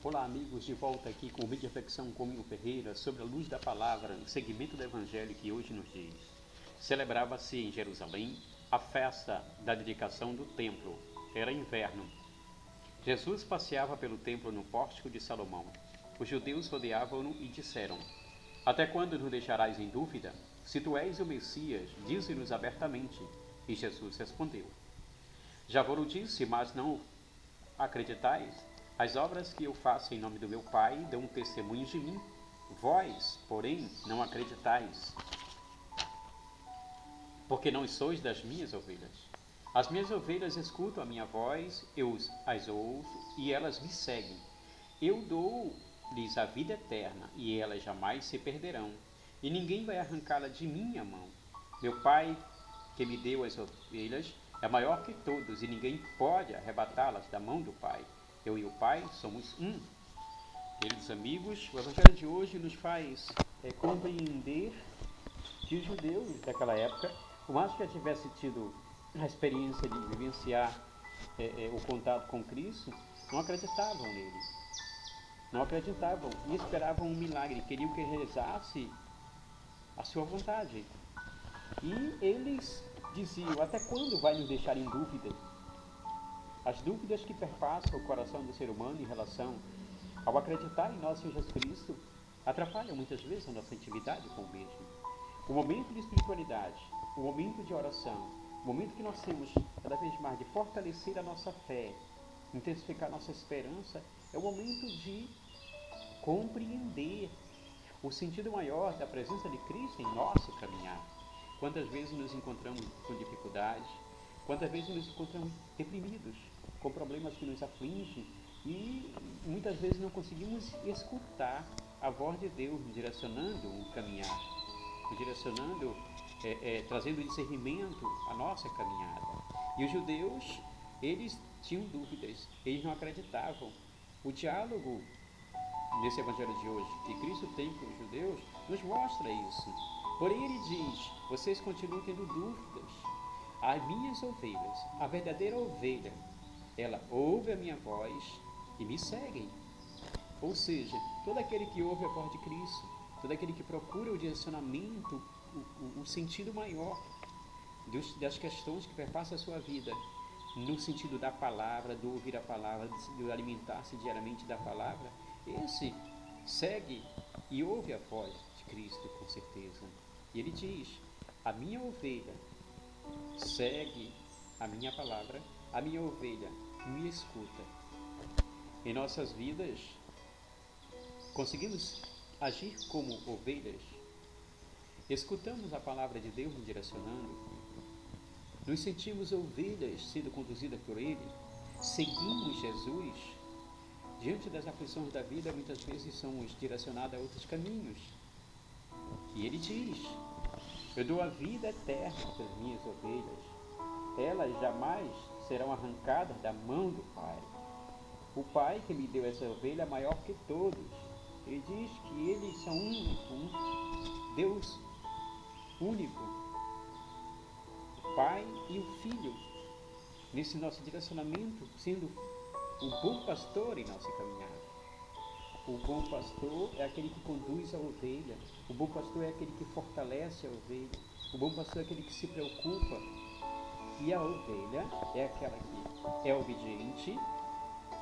Olá, amigos, de volta aqui com o vídeo de reflexão com Minho Ferreira sobre a luz da palavra, o segmento do Evangelho que hoje nos diz. Celebrava-se em Jerusalém a festa da dedicação do templo. Era inverno. Jesus passeava pelo templo no pórtico de Salomão. Os judeus rodeavam-no e disseram: Até quando nos deixarás em dúvida? Se tu és o Messias, dize-nos abertamente. E Jesus respondeu: Já vos disse, mas não acreditais? As obras que eu faço em nome do meu Pai dão testemunho de mim. Vós, porém, não acreditais, porque não sois das minhas ovelhas. As minhas ovelhas escutam a minha voz, eu as ouço e elas me seguem. Eu dou-lhes a vida eterna e elas jamais se perderão, e ninguém vai arrancá-la de minha mão. Meu Pai, que me deu as ovelhas, é maior que todos e ninguém pode arrebatá-las da mão do Pai. Eu e o Pai somos um. Queridos amigos, o Evangelho de hoje nos faz compreender que os judeus daquela época, por mais que já tivessem tido a experiência de vivenciar o contato com Cristo, não acreditavam nele. Não acreditavam e esperavam um milagre, queriam que ele realizasse a sua vontade. E eles diziam: até quando vai nos deixar em dúvida? As dúvidas que perpassam o coração do ser humano em relação ao acreditar em nosso Jesus Cristo atrapalham muitas vezes a nossa intimidade com o mesmo. O momento de espiritualidade, o momento de oração, o momento que nós temos cada vez mais de fortalecer a nossa fé, intensificar a nossa esperança, é o momento de compreender o sentido maior da presença de Cristo em nosso caminhar. Quantas vezes nos encontramos com dificuldades, quantas vezes nos encontramos deprimidos, com problemas que nos afligem e muitas vezes não conseguimos escutar a voz de Deus nos direcionando um caminhar, nos direcionando, trazendo discernimento à nossa caminhada. E os judeus, eles tinham dúvidas, eles não acreditavam. O diálogo nesse evangelho de hoje que Cristo tem com os judeus nos mostra isso. Porém ele diz: vocês continuam tendo dúvidas. As minhas ovelhas, a verdadeira ovelha, ela ouve a minha voz e me seguem. Ou seja, todo aquele que ouve a voz de Cristo, todo aquele que procura o direcionamento, o sentido maior das questões que perpassam a sua vida, no sentido da palavra, do ouvir a palavra, do alimentar-se diariamente da palavra, esse segue e ouve a voz de Cristo com certeza. E ele diz: a minha ovelha segue a minha palavra, a minha ovelha me escuta. Em nossas vidas, conseguimos agir como ovelhas? Escutamos a palavra de Deus nos direcionando? Nos sentimos ovelhas sendo conduzidas por Ele? Seguimos Jesus? Diante das aflições da vida, muitas vezes somos direcionados a outros caminhos. E Ele diz: eu dou a vida eterna pelas minhas ovelhas. Elas jamais serão arrancadas da mão do Pai. O Pai que me deu essa ovelha é maior que todos. Ele diz que eles são um Deus único, o Pai e o Filho, nesse nosso direcionamento, sendo o bom pastor em nossa caminhada. O bom pastor é aquele que conduz a ovelha, o bom pastor é aquele que fortalece a ovelha, o bom pastor é aquele que se preocupa. E a ovelha é aquela que é obediente,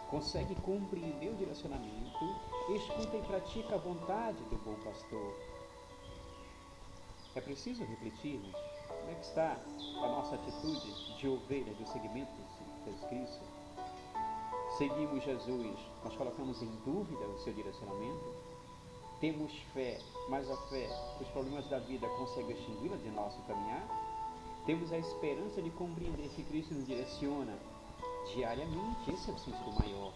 consegue compreender o direcionamento, escuta e pratica a vontade do bom pastor. É preciso refletirmos como é que está a nossa atitude de ovelha do segmento de Jesus Cristo. Seguimos Jesus, mas colocamos em dúvida o seu direcionamento? Temos fé, mas a fé, os problemas da vida conseguem extingui-la de nosso caminhar? Temos a esperança de compreender que Cristo nos direciona diariamente? Esse é o sentido maior.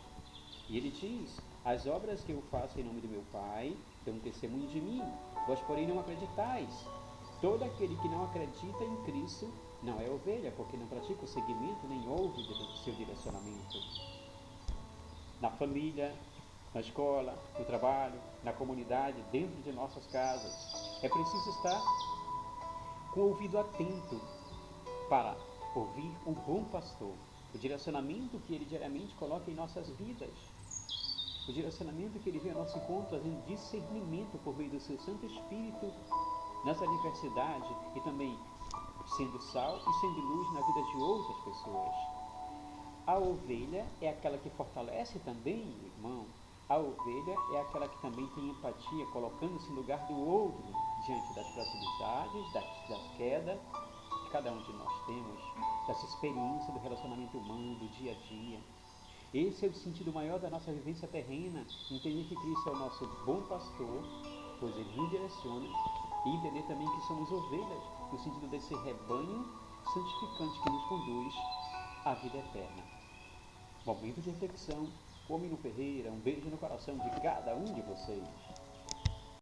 E ele diz: as obras que eu faço em nome do meu Pai dão testemunho de mim, vós porém não acreditais. Todo aquele que não acredita em Cristo não é ovelha, porque não pratica o seguimento nem ouve o seu direcionamento. Na família, na escola, no trabalho, na comunidade, dentro de nossas casas, é preciso estar com o ouvido atento para ouvir o bom pastor, o direcionamento que ele diariamente coloca em nossas vidas. O direcionamento que ele vem ao nosso encontro, trazendo discernimento por meio do seu Santo Espírito nessa diversidade e também sendo sal e sendo luz na vida de outras pessoas. A ovelha é aquela que fortalece também o irmão. A ovelha é aquela que também tem empatia, colocando-se no lugar do outro, diante das fragilidades, das quedas que cada um de nós temos, dessa experiência do relacionamento humano, do dia a dia. Esse é o sentido maior da nossa vivência terrena, entender que Cristo é o nosso bom pastor, pois Ele nos direciona, e entender também que somos ovelhas, no sentido desse rebanho santificante que nos conduz à vida eterna. Momento de reflexão, Homem no Ferreira, um beijo no coração de cada um de vocês.